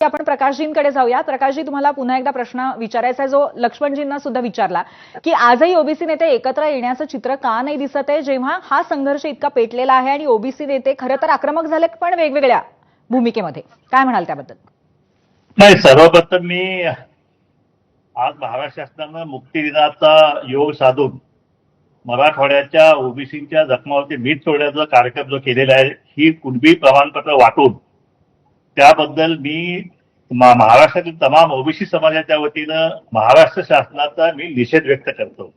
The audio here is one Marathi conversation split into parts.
आपण प्रकाशजींकडे जाऊया. प्रकाशजी, तुम्हाला पुन्हा एकदा प्रश्न विचारायचा आहे जो लक्ष्मणजींना सुद्धा विचारला की आजही ओबीसी नेते एकत्र येण्याचं चित्र का नाही दिसत आहे, जेव्हा हा संघर्ष इतका पेटलेला आहे आणि ओबीसी नेते खरं तर आक्रमक झाले पण वेगवेगळ्या भूमिकेमध्ये. काय म्हणाल त्याबद्दल? नाही, सर्वप्रथम मी आज महाराष्ट्र शासनानं मुक्ती दिनाचा योग साधून मराठवाड्याच्या ओबीसीच्या जखमावरती मीठ सोडण्याचा कार्यक्रम जो केलेला आहे, ही कुणबी प्रमाणपत्र वाटून त्याबद्दल मी महाराष्ट्रातील तमाम ओबीसी समाजाच्या वतीनं महाराष्ट्र शासनाचा मी निषेध व्यक्त करतो.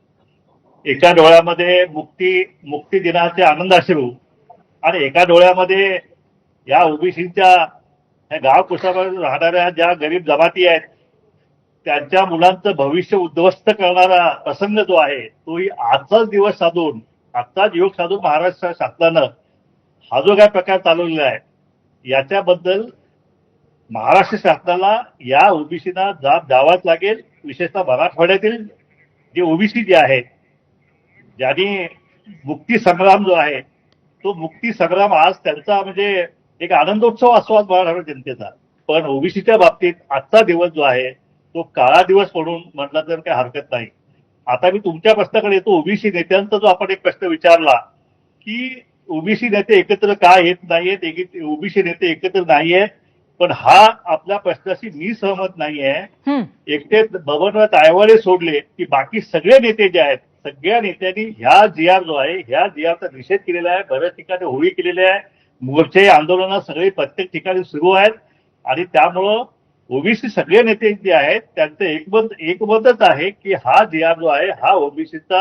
एका डोळ्यामध्ये मुक्ती दिनाचे आनंदाश्रू आणि एका डोळ्यामध्ये या ओबीसीच्या गाव कुसावर राहणाऱ्या ज्या गरीब जमाती आहेत त्यांच्या मुलांचं भविष्य उद्ध्वस्त करणारा प्रसंग जो आहे तोही आजचाच दिवस साधून, आजचाच योग साधून महाराष्ट्र शासनानं हा जो काय प्रकार चालवलेला आहे याच्याबद्दल महाराष्ट्र शासनाला या ओबीसीना जाब द्यावाच लागेल. विशेषतः मराठवाड्यातील जे ओबीसी जे आहेत, ज्यांनी मुक्ती संग्राम जो आहे तो मुक्ती संग्राम आज त्यांचा म्हणजे एक आनंदोत्सव असतो आज मराठवाडा जनतेचा. पण ओबीसीच्या बाबतीत आजचा दिवस जो आहे तो काळा दिवस म्हणून म्हटला तर काही हरकत नाही. आता मी तुमच्या प्रश्नाकडे येतो. ओबीसी नेत्यांचा जो आपण एक प्रश्न विचारला की ओबीसी नेते एकत्र का येत नाहीयेत, ओबीसी नेते एकत्र नाहीयेत, पण हा आपल्या प्रश्नाशी मी सहमत नाहीये. एकटे बबनराव तायवाळे सोडले की बाकी सगळे नेते जे आहेत, सगळ्या नेत्यांनी ह्या जी जो आहे ह्या जीआरचा निषेध केलेला आहे. बऱ्याच ठिकाणी होळी केलेली आहे, मोर्चे आंदोलनं सगळे प्रत्येक ठिकाणी सुरू आहेत आणि त्यामुळं ओबीसी सगळे नेते जे आहेत त्यांचं एकमतच आहे की हा जीआर जो आहे हा ओबीसीचा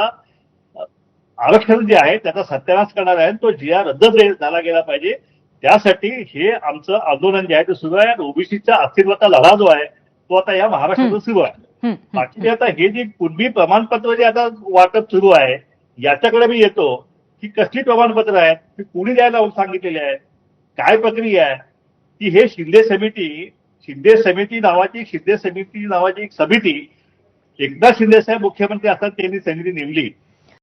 आरक्षण जे आहे त्याचा सत्यानाश करणार आहे, तो जीआर रद्द झाला गेला पाहिजे. त्यासाठी हे आमचं आंदोलन जे आहे ते सुरू आहे. ओबीसीचा अस्तित्वाचा लढा जो आहे तो आता या महाराष्ट्रात सुरू आहे. बाकी आता हे जे कुणबी प्रमाणपत्र जे आता वाटप सुरू आहे याच्याकडे मी येतो की कसली प्रमाणपत्र आहेत, ती कुणी द्यायला सांगितलेली आहेत, काय प्रक्रिया आहे. की हे शिंदे समिती नावाची एक समिती, एकनाथ शिंदे साहेब मुख्यमंत्री असतात त्यांनी समिती नेमली